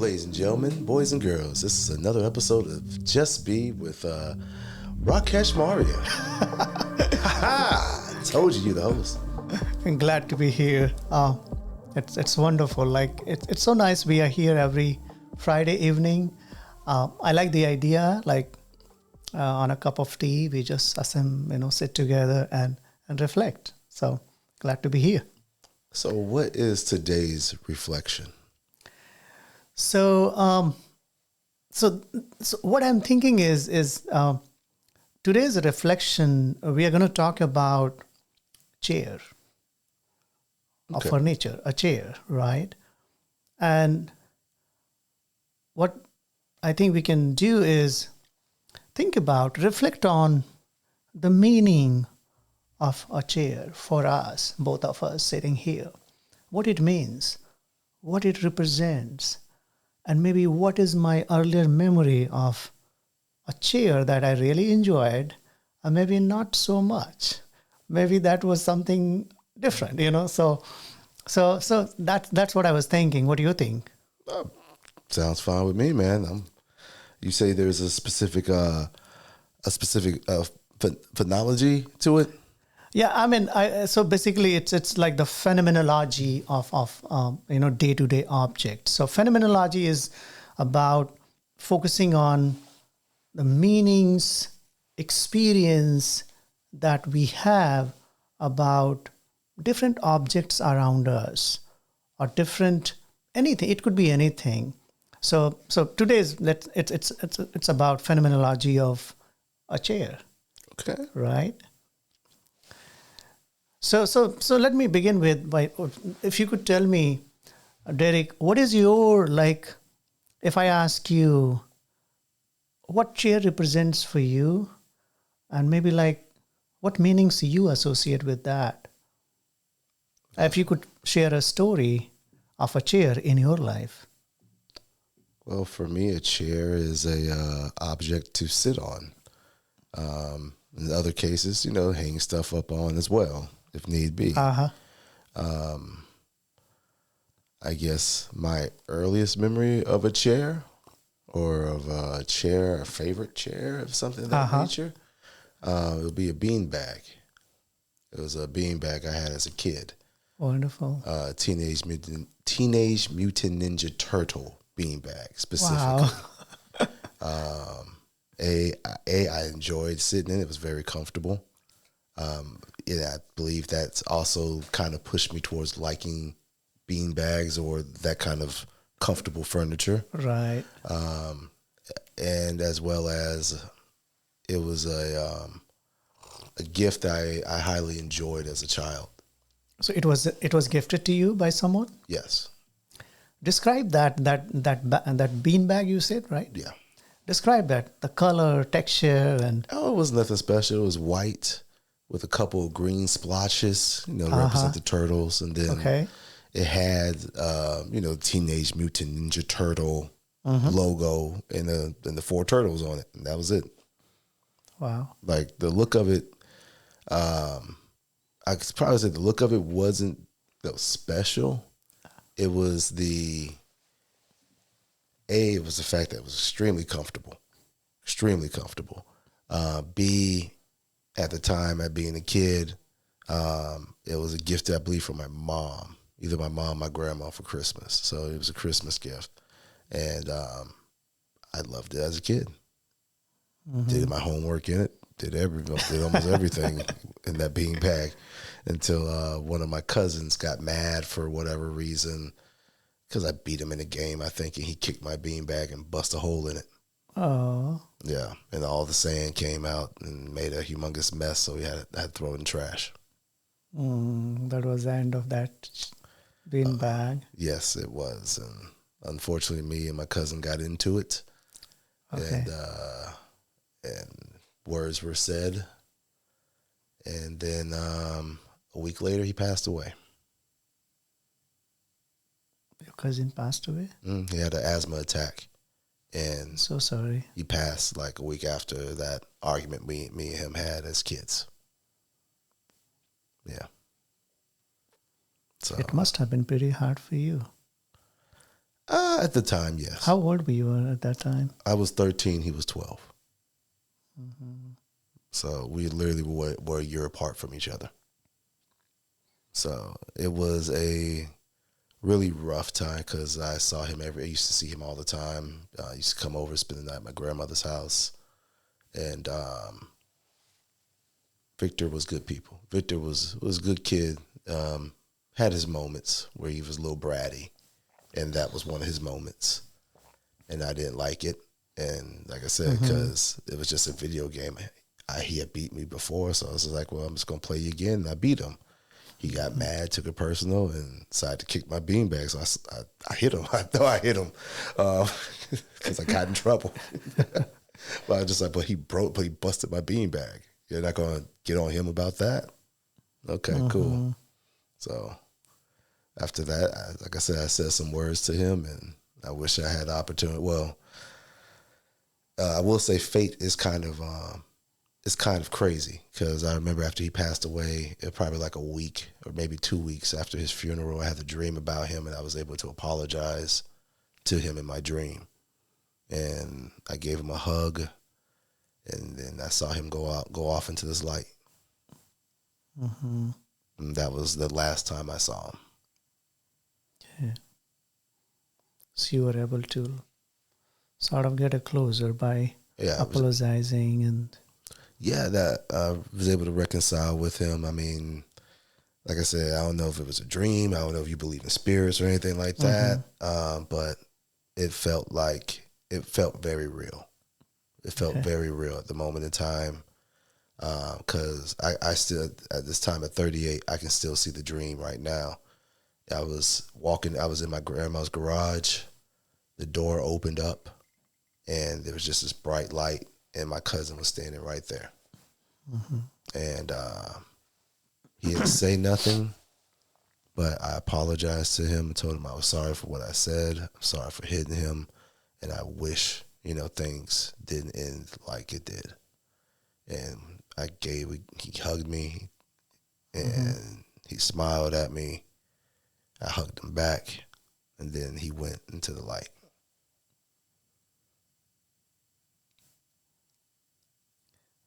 ladies and gentlemen, boys and girls, this is another episode of Just Be with Rakesh Maria. I told you, you're the host. I'm glad to be here. It's wonderful. Like it's so nice. We are here every Friday evening. I like the idea. Like on a cup of tea, we just sit together and reflect. So glad to be here. So, what is today's reflection? So what I'm thinking is today's reflection. We are going to talk about chair. Of furniture, a chair, right? And what I think we can do is reflect on the meaning of a chair for us, both of us sitting here, what it means, what it represents, and maybe what is my earlier memory of a chair that I really enjoyed, and maybe not so much. Maybe that was something different, So that's what I was thinking. What do you think? Sounds fine with me, man. You say there's a specific phonology to it. Yeah, I mean, so basically, it's like the phenomenology of day-to-day objects. So phenomenology is about focusing on the meanings, experience that we have about different objects around us, or different anything. It could be anything. So today's it's about phenomenology of a chair. Okay. Right. So let me begin with if you could tell me, Derek, what is your, like, if I ask you what chair represents for you, and maybe like what meanings you associate with that? If you could share a story of a chair in your life. Well, for me, a chair is a object to sit on. In other cases, hang stuff up on as well, if need be. I guess my earliest memory of a chair, or of a chair, a favorite chair of something of that nature, it would be a beanbag. It was a beanbag I had as a kid. Wonderful. Teenage Mutant Ninja Turtle beanbag specifically. Wow. I enjoyed sitting in it. It was very comfortable. I believe that's also kind of pushed me towards liking beanbags or that kind of comfortable furniture. Right. And as well as it was a gift I highly enjoyed as a child. So it was gifted to you by someone? Yes. Describe that beanbag you said, right? Yeah. Describe that, the color, texture, and... Oh, it was nothing special. It was white with a couple of green splotches, represent the turtles. And then it had, Teenage Mutant Ninja Turtle logo and the four turtles on it. And that was it. Wow. Like the look of it, I could probably say the look of it wasn't special. It was the fact that it was extremely comfortable. B, at the time, at being a kid, it was a gift, I believe, from my mom, either my mom or my grandma for Christmas. So it was a Christmas gift. And I loved it as a kid. Did my homework in it, did almost everything in that beanbag until one of my cousins got mad for whatever reason, because I beat him in a game, I think, and he kicked my beanbag and bust a hole in it. Oh. Yeah, and all the sand came out and made a humongous mess, so we had to throw it in trash. That was the end of that beanbag. Yes, it was. And unfortunately, me and my cousin got into it. Okay. And words were said. And then a week later, he passed away. Your cousin passed away? He had an asthma attack. And so sorry. He passed like a week after that argument me and him had as kids. Yeah. So It must have been pretty hard for you. At the time, yes. How old were you at that time? I was 13. He was 12. So we literally were a year apart from each other. So it was a really rough time because I saw him I used to see him all the time. I used to come over, spend the night at my grandmother's house. And Victor was good people. Victor was a good kid. Had his moments where he was a little bratty. And that was one of his moments. And I didn't like it. And like I said, because it was just a video game. He had beat me before, so I was like, well, I'm just going to play you again. And I beat him. He got mad, took it personal, and decided to kick my beanbag. So I hit him. I thought I hit him because I got in trouble. But I was just like, but he busted my beanbag. You're not going to get on him about that? Okay, cool. So after that, like I said, I said some words to him, and I wish I had the opportunity. Well, I will say fate is kind of crazy because I remember after he passed away, it probably like a week or maybe 2 weeks after his funeral, I had a dream about him, and I was able to apologize to him in my dream. And I gave him a hug, and then I saw him go off into this light. And that was the last time I saw him. Yeah. So you were able to sort of get a closer by apologizing and... Yeah, that I was able to reconcile with him. I mean, like I said, I don't know if it was a dream. I don't know if you believe in spirits or anything like that. But it felt very real. It felt very real at the moment in time. Because I still, at this time at 38, I can still see the dream right now. I was in my grandma's garage. The door opened up, and there was just this bright light. And my cousin was standing right there. And he didn't say nothing, but I apologized to him and told him I was sorry for what I said. I'm sorry for hitting him. And I wish, things didn't end like it did. And he hugged me, and he smiled at me. I hugged him back, and then he went into the light.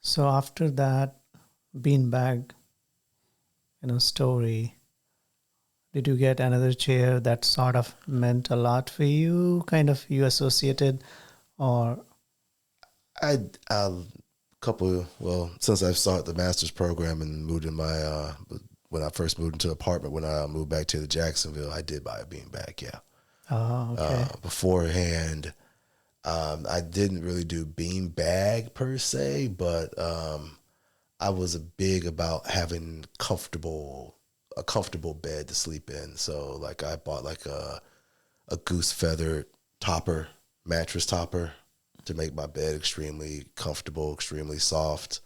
So after that beanbag, story, did you get another chair that sort of meant a lot for you? Kind of you associated, or? Since I've started the master's program and moved in when I first moved into an apartment, when I moved back to Jacksonville, I did buy a beanbag, yeah. Oh, okay. Beforehand, I didn't really do beanbag per se, but I was big about having a comfortable bed to sleep in. So like I bought like a goose feather mattress topper to make my bed extremely comfortable, extremely soft.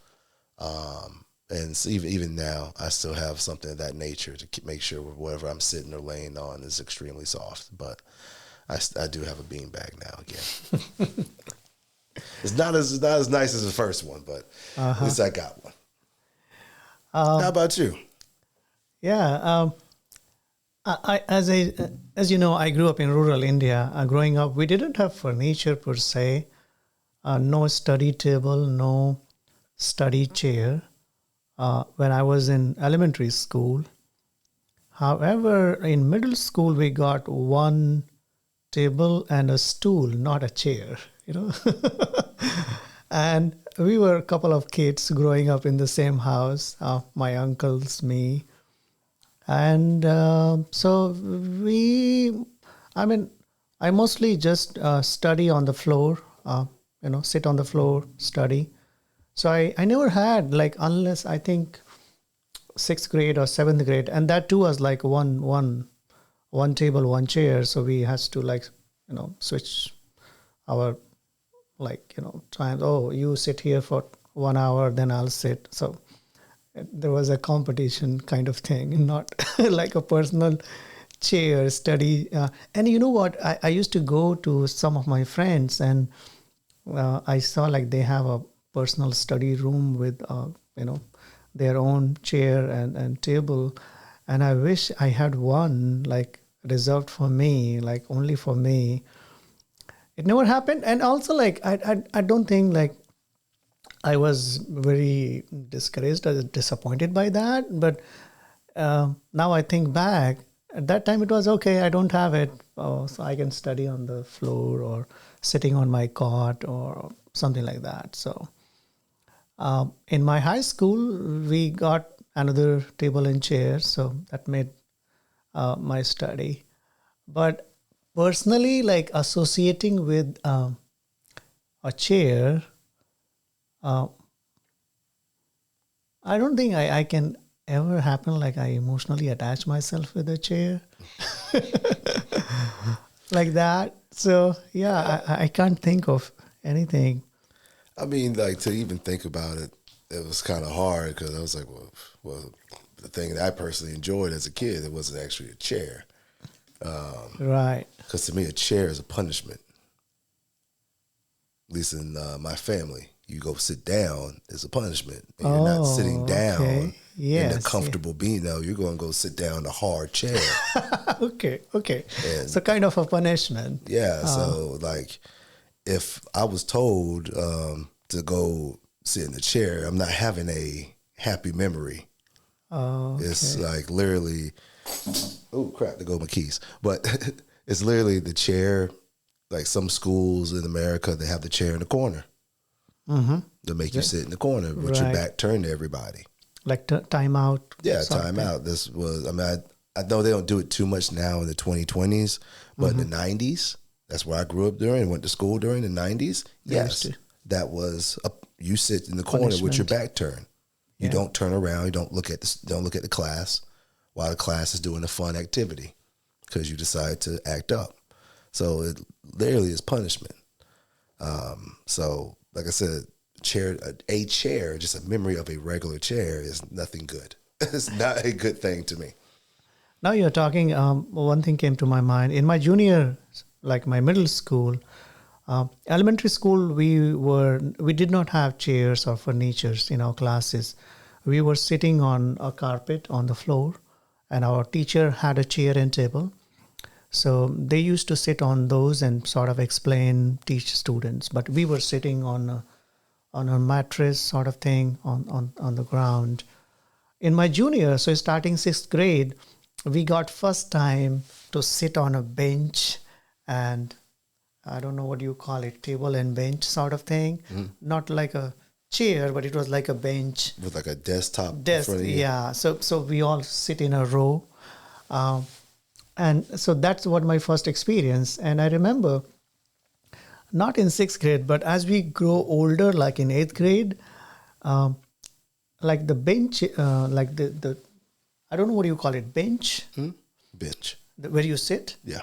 And so even now, I still have something of that nature to make sure whatever I'm sitting or laying on is extremely soft. But I do have a beanbag now again. It's not as nice as the first one, but at least I got one. How about you? Yeah, as you know, I grew up in rural India. Growing up, we didn't have furniture per se. No study table, no study chair. When I was in elementary school. However, in middle school, we got one table and a stool, not a chair, And we were a couple of kids growing up in the same house, my uncles, me. And so I mostly just study on the floor, sit on the floor, study. So I never had, unless I think 6th grade or 7th grade, and that too was like one table, one chair. So we had to switch our times. Oh, you sit here for 1 hour, then I'll sit. So there was a competition kind of thing, not like a personal chair study. And you know what? I used to go to some of my friends, and I saw they have a personal study room with their own chair and table, and I wish I had one reserved for me, like only for me. It never happened. And also, like, I don't think like I was very discouraged or disappointed by that. But now I think back, at that time it was okay, I don't have it. Oh, so I can study on the floor or sitting on my cot or something like that. So in my high school, we got another table and chair. So that made my study. But personally, like associating with a chair, uh, I don't think I can ever happen like I emotionally attach myself with a chair like that. So yeah, I can't think of anything. I mean, like to even think about it, it was kind of hard because I was like, well, the thing that I personally enjoyed as a kid, it wasn't actually a chair. Right. Because to me, a chair is a punishment. At least in my family, you go sit down is a punishment. And you're not sitting down okay. in Yes, a comfortable being. No, you're going to go sit down in a hard chair. okay. And So kind of a punishment. yeah, so like if I was told to go sit in the chair, I'm not having a happy memory. Oh, okay. It's like literally, oh crap, there go my keys. But it's literally the chair. Like some schools in America, they have the chair in the corner. Mm-hmm. To make you sit in the corner with your back turned to everybody. Like time out. Yeah, something. time out. This was, I mean, I know they don't do it too much now in the 2020s, but in the 90s, that's where I grew up during, went to school during the 90s. Yes, that was, you sit in the corner with your back turned. You don't turn around. You don't look at the class while the class is doing a fun activity because you decide to act up. So it literally is punishment. So like I said, a chair, just a memory of a regular chair is nothing good. It's not a good thing to me. Now you're talking, one thing came to my mind. In my junior, like my middle school, elementary school, we did not have chairs or furnitures in our classes. We were sitting on a carpet on the floor, and our teacher had a chair and table. So they used to sit on those and sort of teach students. But we were sitting on a mattress sort of thing on the ground. In my junior, so starting 6th grade, we got first time to sit on a bench, and I don't know what you call it, table and bench sort of thing. Not like a chair, but it was like a bench. With like a desktop. Desk, yeah. So we all sit in a row. And so that's what my first experience. And I remember, not in 6th grade, but as we grow older, like in 8th grade, like the bench, like the I don't know what you call it, bench? Bench. Where you sit? Yeah.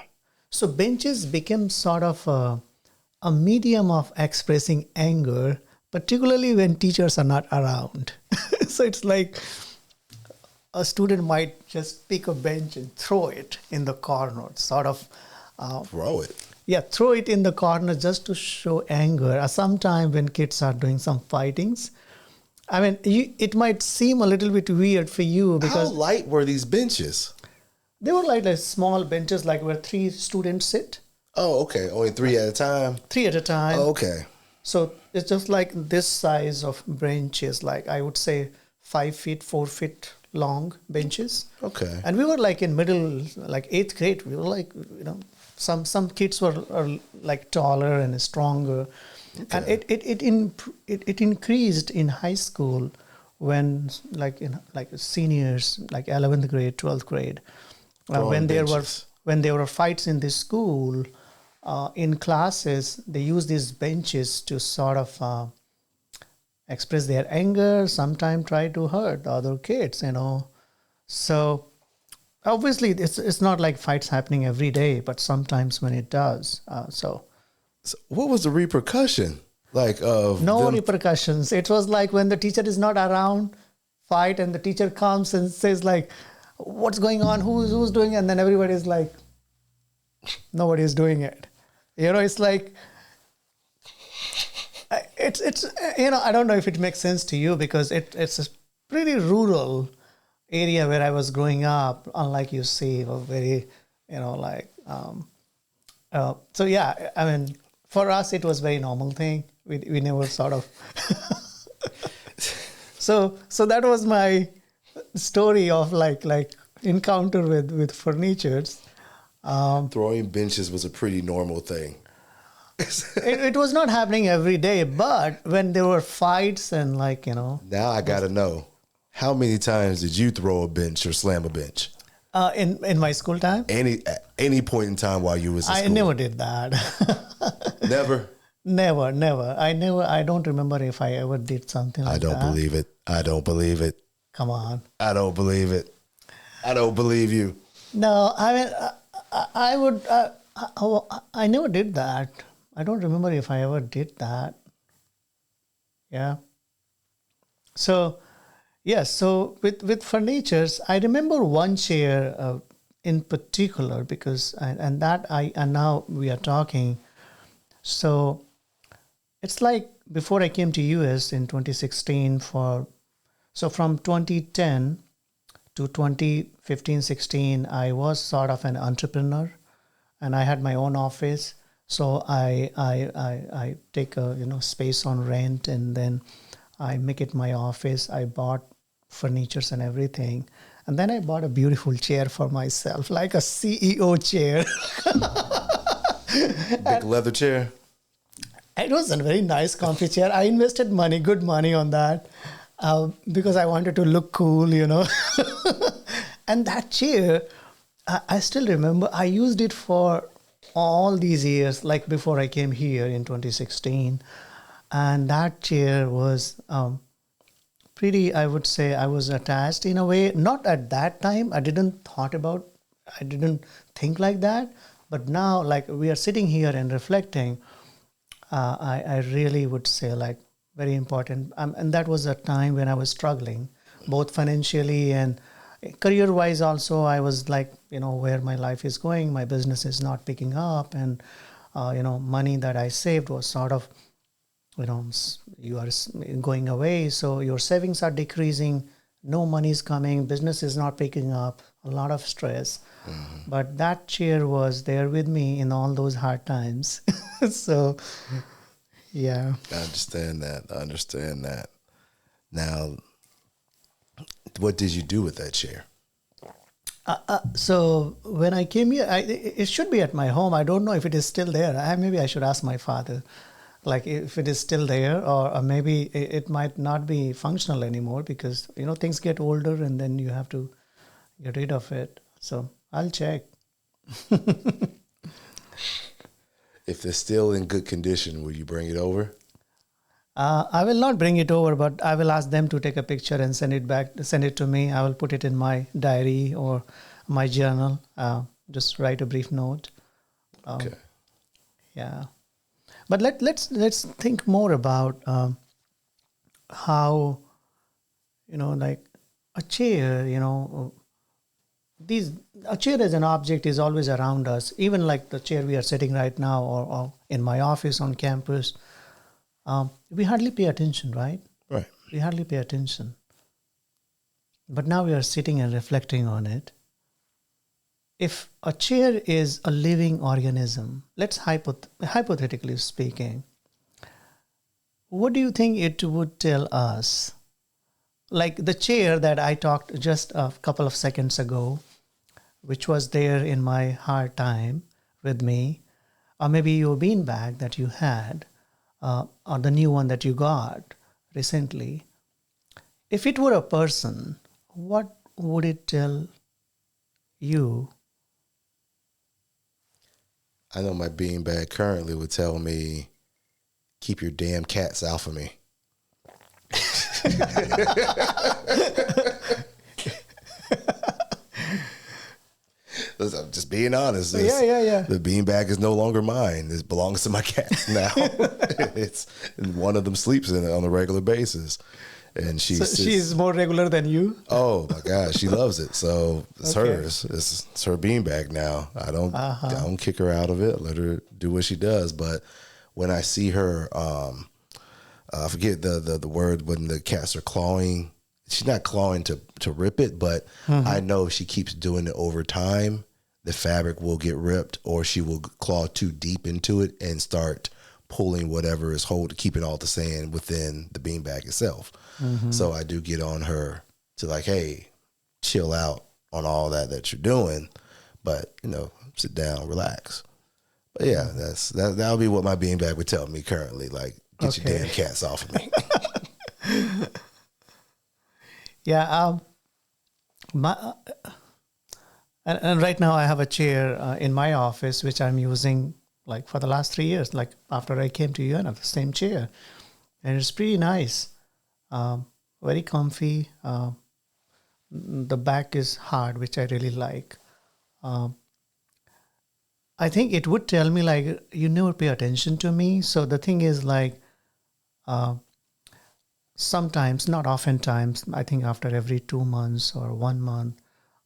So benches became sort of a medium of expressing anger, particularly when teachers are not around. So it's like a student might just pick a bench and throw it in the corner, sort of. Throw it. Yeah, throw it in the corner just to show anger. Sometimes when kids are doing some fightings, I mean, it might seem a little bit weird for you because... How light were these benches? They were like small benches, like where 3 students sit. Oh, okay. Only 3 at a time? 3 at a time. Oh, okay. So it's just like this size of benches, like I would say 5 feet, 4 feet long benches. Okay. And we were like in middle, like 8th grade, we were like, some kids were like taller and stronger. Okay. And it increased in high school when like seniors, like 11th grade, 12th grade, when there were fights in the school, in classes, they use these benches to sort of express their anger, sometimes try to hurt the other kids, So obviously it's not like fights happening every day, but sometimes when it does. So what was the repercussion like of no repercussions? It was like when the teacher is not around, fight, and the teacher comes and says like, what's going on? Who's doing it? And then everybody is like, nobody is doing it. It's like, it's I don't know if it makes sense to you because it's a pretty rural area where I was growing up. Unlike you see, a very like so yeah, I mean, for us it was very normal thing. We never sort of so that was my story of like encounter with furnitures. Throwing benches was a pretty normal thing. It was not happening every day, but when there were fights and Now I gotta know, how many times did you throw a bench or slam a bench? In my school time, At any point in time while you was in I school? never did that. Never? Never. I don't remember if I ever did something like that. I don't believe it. I don't believe it. Come on. I don't believe it. I don't believe you. No, I mean, I would. I never did that. I don't remember if I ever did that. Yeah. So, yes. So with furnitures, I remember one chair in particular because and now we are talking. So it's like before I came to US in 2016 so from 2010 to 2015-16, I was sort of an entrepreneur, and I had my own office. So I take a space on rent, and then I make it my office. I bought furnitures and everything, and then I bought a beautiful chair for myself, like a CEO chair. Big leather chair? It was a very nice, comfy chair. I invested good money on that because I wanted to look cool, And that chair, I still remember, I used it for all these years, like before I came here in 2016. And that chair was pretty, I would say, I was attached in a way. Not at that time. I didn't think like that. But now, like we are sitting here and reflecting, I really would say like very important. And that was a time when I was struggling, both financially and career-wise also. I was like, where my life is going, my business is not picking up, and, money that I saved was sort of, you are going away. So your savings are decreasing, no money is coming, business is not picking up, a lot of stress. Mm-hmm. But that chair was there with me in all those hard times. So, yeah. I understand that. Now, what did you do with that chair? So when I came here, it should be at my home. I don't know if it is still there. Maybe I should ask my father, like if it is still there, or maybe it might not be functional anymore because, things get older and then you have to get rid of it. So I'll check. If they're still in good condition, will you bring it over? I will not bring it over, but I will ask them to take a picture and send it to me. I will put it in my diary or my journal. Just write a brief note. Okay. Yeah, but let's think more about how like a chair. A chair as an object is always around us. Even like the chair we are sitting right now, or in my office on campus. We hardly pay attention, right? Right. We hardly pay attention. But now we are sitting and reflecting on it. If a chair is a living organism, let's hypothetically speaking, what do you think it would tell us? Like the chair that I talked just a couple of seconds ago, which was there in my hard time with me, or maybe your beanbag that you had, or the new one that you got recently. If it were a person, what would it tell you? I know my beanbag currently would tell me, keep your damn cats off of me. Listen, I'm just being honest. Yeah. The beanbag is no longer mine. It belongs to my cats now. And one of them sleeps in it on a regular basis. And she's more regular than you? Oh my gosh, she loves it. So it's hers. It's her beanbag now. I don't kick her out of it. Let her do what she does. But when I see her, I forget the word when the cats are clawing. She's not clawing to rip it, but I know if she keeps doing it over time, the fabric will get ripped, or she will claw too deep into it and start pulling whatever is keeping all the sand within the beanbag itself. So I do get on her to like, hey, chill out on all that you're doing, but sit down, relax. But yeah, that'll be what my beanbag would tell me currently. Like, get your damn cats off of me. Yeah. And right now I have a chair in my office, which I'm using like for the last 3 years, like after I came to UN, the same chair. And it's pretty nice. Very comfy. The back is hard, which I really like. I think it would tell me like, you never pay attention to me. So the thing is like, sometimes, not oftentimes, I think after every 2 months or 1 month,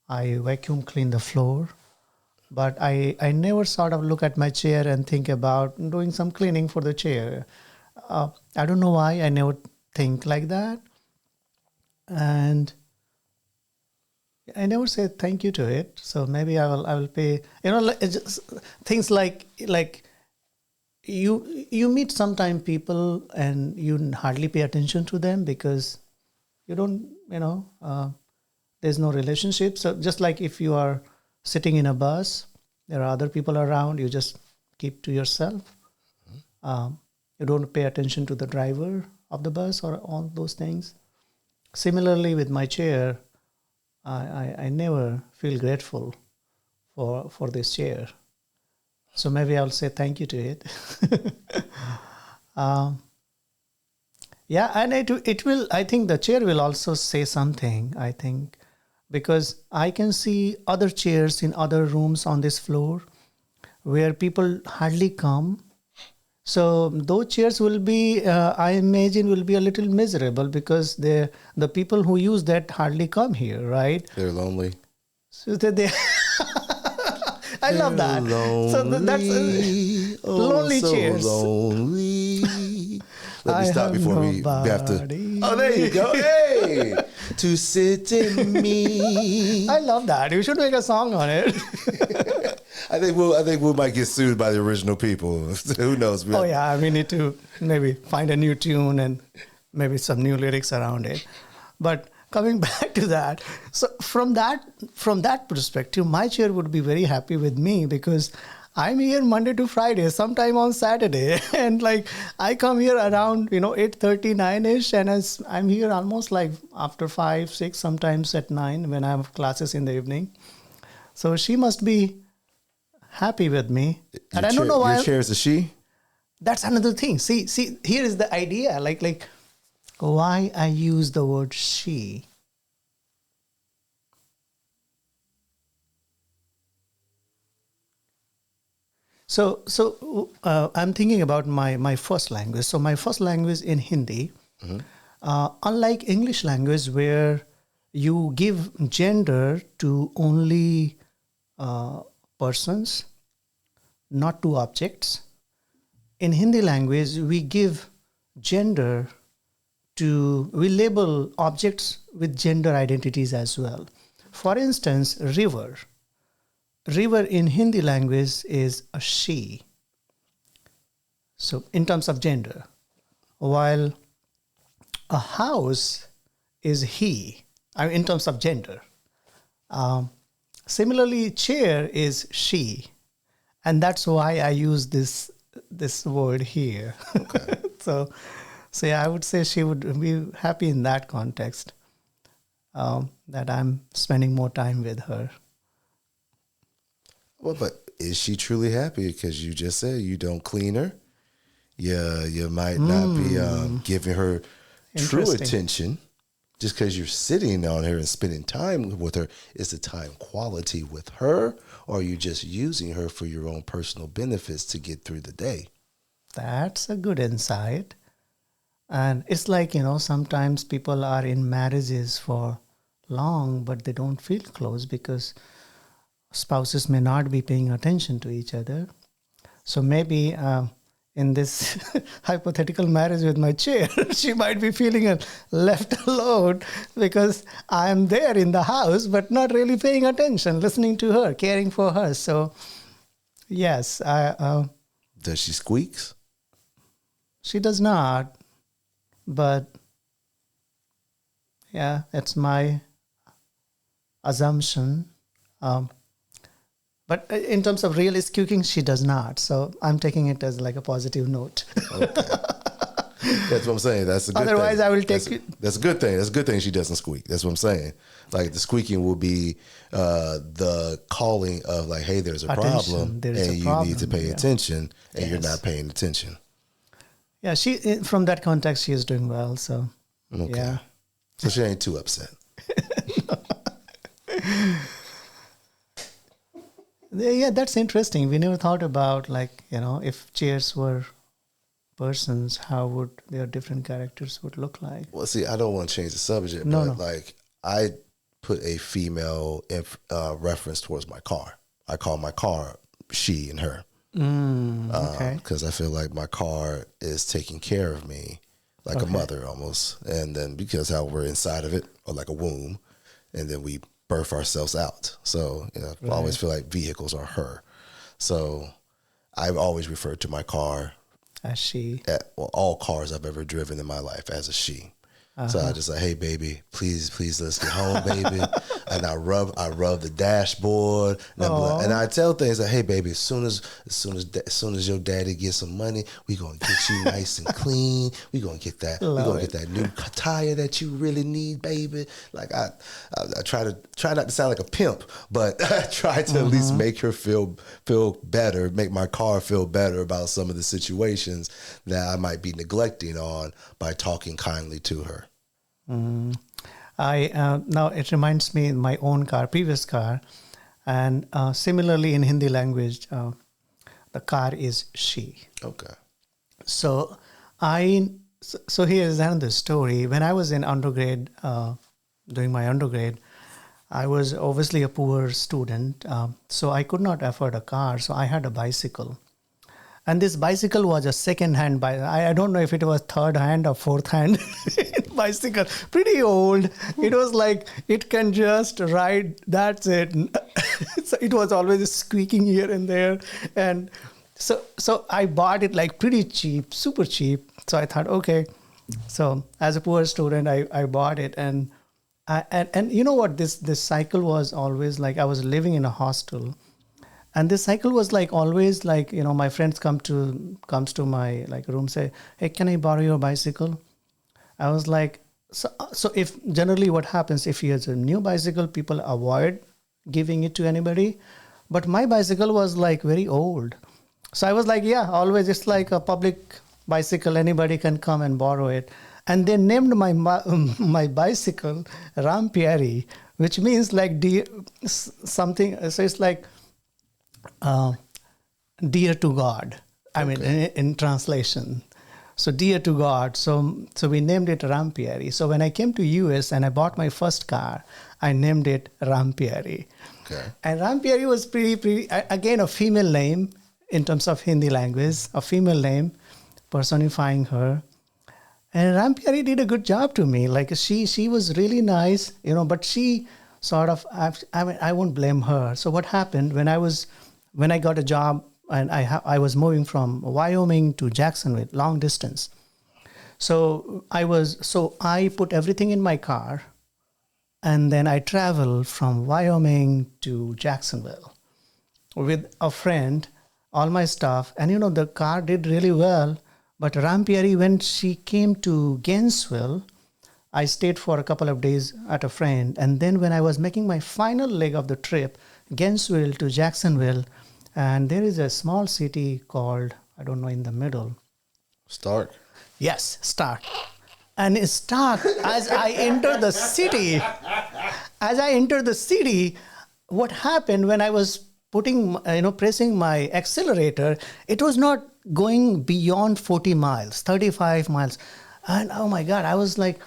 I vacuum clean the floor. But I never sort of look at my chair and think about doing some cleaning for the chair. I don't know why I never think like that. And I never say thank you to it. So maybe I will pay, things like you meet sometime people and you hardly pay attention to them because you don't, there's no relationship. So just like if you are sitting in a bus, there are other people around, you just keep to yourself. You don't pay attention to the driver of the bus or all those things. Similarly with my chair, I never feel grateful for this chair. So maybe I'll say thank you to it. Yeah, and it will, I think the chair will also say something, I think, because I can see other chairs in other rooms on this floor where people hardly come. So those chairs will be, I imagine, will be a little miserable because the people who use that hardly come here, right? They're lonely. So they I love that. So that's lonely so chairs. Lonely. Let me stop before we have to. Nobody. Oh, there you go. Hey, to sit in me. I love that. You should make a song on it. I think we might get sued by the original people. Who knows? Oh yeah, we need to maybe find a new tune and maybe some new lyrics around it. But coming back to that, so from that perspective, my chair would be very happy with me because I'm here Monday to Friday, sometime on Saturday, and like I come here around 8:30, 9ish, and I'm here almost like after 5, 6, sometimes at 9 when I have classes in the evening. So she must be happy with me, and I don't know why. Your chair is a she? That's another thing. See, here is the idea. Like why I use the word she. So I'm thinking about my first language. So my first language in Hindi, unlike English language where you give gender to only persons, not to objects. In Hindi language, we give gender we label objects with gender identities as well. For instance, river. River in Hindi language is a she. So in terms of gender. While a house is he, in terms of gender. Similarly, chair is she. And that's why I use this word here. Okay. So yeah, I would say she would be happy in that context, that I'm spending more time with her. Well, but is she truly happy? Because you just said you don't clean her. Yeah, you might not be giving her true attention just because you're sitting on her and spending time with her. Is the time quality with her, or are you just using her for your own personal benefits to get through the day? That's a good insight. And it's like, sometimes people are in marriages for long, but they don't feel close because spouses may not be paying attention to each other. So maybe in this hypothetical marriage with my chair, she might be feeling left alone because I am there in the house, but not really paying attention, listening to her, caring for her. So, yes. Does she squeaks? She does not, but yeah, it's my assumption. But in terms of real squeaking, she does not. So I'm taking it as like a positive note. Okay. That's what I'm saying. That's a good Otherwise, thing. I will take it. That's a good thing. That's a good thing she doesn't squeak. That's what I'm saying. Like the squeaking will be the calling of like, hey, there's a problem and you need to pay attention and you're not paying attention. Yeah, she from that context, she is doing well. So, yeah. So she ain't too upset. Yeah, that's interesting. We never thought about like, if chairs were persons, how would their different characters would look like? Well, see, I don't want to change the subject, but like I put a female reference towards my car. I call my car she and her. Okay. Because I feel like my car is taking care of me like a mother almost. And then because how we're inside of it, or like a womb, and then we birth ourselves out. So I always feel like vehicles are her. So I've always referred to my car as she. All cars I've ever driven in my life as a she. So I just like, hey baby, please let's get home, baby. And I rub the dashboard, and I tell things like, hey baby, as soon as your daddy gets some money, we gonna get you nice and clean. We gonna get that new tire that you really need, baby. Like I try not to sound like a pimp, but I try to at least make her feel better, make my car feel better about some of the situations that I might be neglecting on by talking kindly to her. Now it reminds me my own car, previous car, and similarly in Hindi language, the car is she. Okay. So here's another story. When I was in undergrad, doing my undergrad, I was obviously a poor student, so I could not afford a car. So I had a bicycle. And this bicycle was a second-hand bicycle. I don't know if it was third-hand or fourth-hand bicycle. Pretty old. It was like, it can just ride, that's it. So it was always squeaking here and there. And so I bought it like pretty cheap, super cheap. So I thought, okay. So as a poor student, I bought it. And you know what? This cycle was always like, I was living in a hostel. And this cycle was like always like, my friends comes to my like room, say, hey, can I borrow your bicycle? I was like, so if generally what happens, if he has a new bicycle, people avoid giving it to anybody. But my bicycle was like very old. So I was like, yeah, always it's like a public bicycle. Anybody can come and borrow it. And they named my bicycle Rampieri, which means like something. So it's like, dear to God. I mean, in translation. So dear to God. So we named it Rampieri. So when I came to US and I bought my first car, I named it Rampieri. Okay. And Rampieri was pretty, again, a female name in terms of Hindi language, a female name personifying her. And Rampieri did a good job to me. Like she was really nice, but she sort of, I won't blame her. So what happened when I got a job and I was moving from Wyoming to Jacksonville, long distance. So I put everything in my car and then I traveled from Wyoming to Jacksonville with a friend, all my stuff. And the car did really well. But Rampieri, when she came to Gainesville, I stayed for a couple of days at a friend. And then when I was making my final leg of the trip, Gainesville to Jacksonville, and there is a small city called, I don't know, in the middle. Stark. Yes, Stark. And Stark, as I entered the city, what happened when I was pressing my accelerator, it was not going beyond 40 miles, 35 miles. And oh my God, I was like,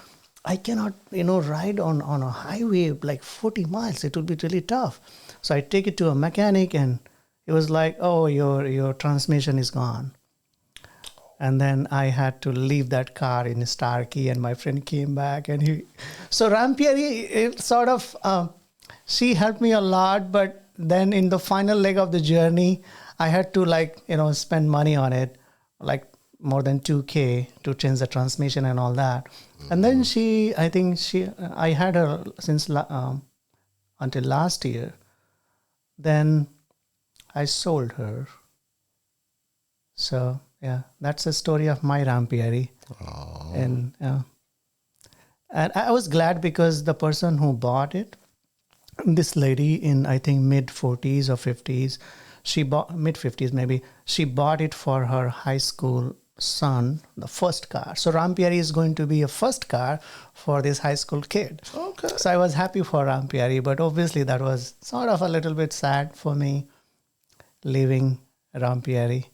I cannot, ride on a highway like 40 miles. It would be really tough. So I take it to a mechanic and it was like, oh, your transmission is gone. And then I had to leave that car in Starkey, and my friend came back, and so Rampieri, it sort of, she helped me a lot, but then in the final leg of the journey, I had to spend money on it, like more than 2K to change the transmission and all that. And then I had her since until last year. Then I sold her. So yeah, that's the story of my Rampieri. And I was glad because the person who bought it, this lady in I think mid 40s or 50s, mid 50s maybe, she bought it for her high school son, the first car. So Rampieri is going to be a first car for this high school kid. Okay. So I was happy for Rampieri, but obviously that was sort of a little bit sad for me, leaving Rampieri.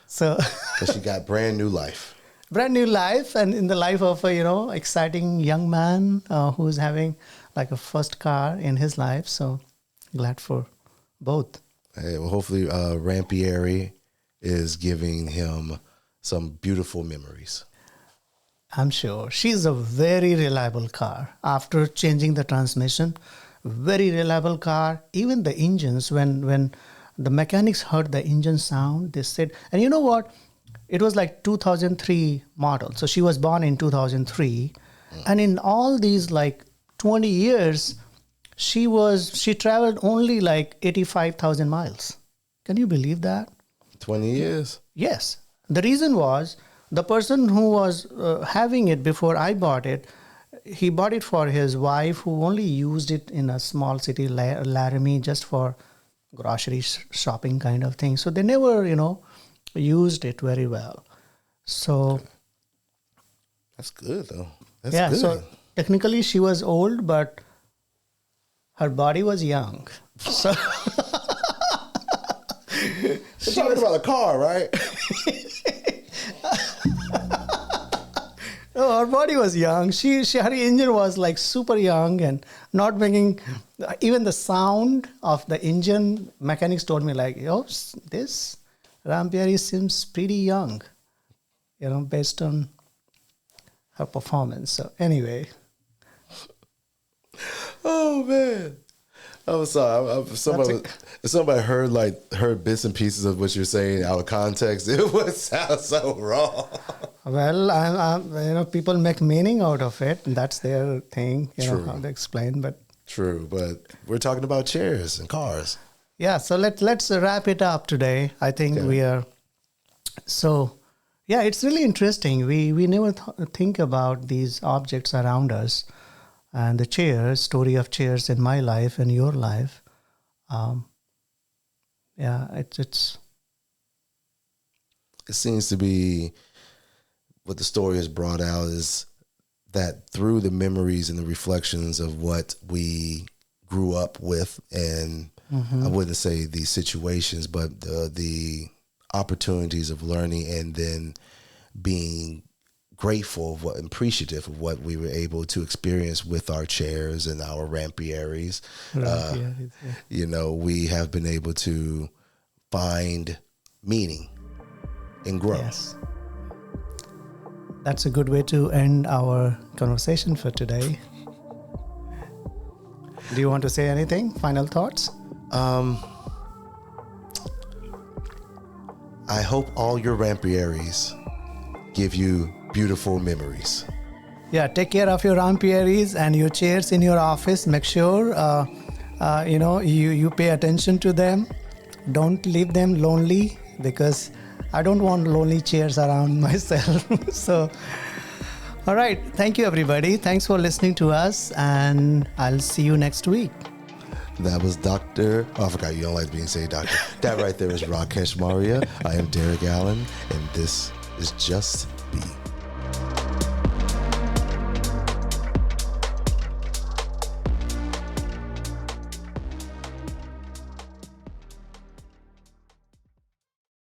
So But she got brand new life. Brand new life, and in the life of a exciting young man who's having like a first car in his life. So glad for both. Hey, well, hopefully Rampieri is giving him some beautiful memories. I'm sure. She's a very reliable car. After changing the transmission, very reliable car. Even the engines, when the mechanics heard the engine sound, they said, and you know what? It was like 2003 model. So she was born in 2003. And in all these like 20 years, she traveled only like 85,000 miles. Can you believe that? 20 years? Yes. The reason was the person who was having it before I bought it, he bought it for his wife who only used it in a small city, Laramie, just for grocery shopping kind of thing. So they never, used it very well. So that's good though. That's yeah, good. so technically she was old, but her body was young. So we're talking about a car, right? No, her body was young. Her engine was like super young and not making even the sound of the engine. Mechanics told me like, this Rampieri seems pretty young, based on her performance. So anyway. Oh man. I'm sorry. Somebody heard bits and pieces of what you're saying out of context. It would sound so wrong. Well, people make meaning out of it. And that's their thing, True. how to explain. But true, but we're talking about chairs and cars. Yeah, so let's wrap it up today. I think we are. So, yeah, it's really interesting. We never think about these objects around us, and the story of chairs in my life and your life. It seems to be what the story has brought out is that through the memories and the reflections of what we grew up with, and I wouldn't say these situations, but the opportunities of learning and then being grateful and appreciative of what we were able to experience with our chairs and our Rampieris. We have been able to find meaning and grow. Yes. That's a good way to end our conversation for today. Do you want to say anything? Final thoughts? I hope all your Rampieris give you beautiful memories. Yeah, take care of your Rampieris and your chairs in your office. Make sure you pay attention to them. Don't leave them lonely, because I don't want lonely chairs around myself. So, all right. Thank you, everybody. Thanks for listening to us, and I'll see you next week. That was Dr. Oh, I forgot you don't like being said doctor. That right there is Rakesh Maria. I am Derek Allen, and this is Just Be.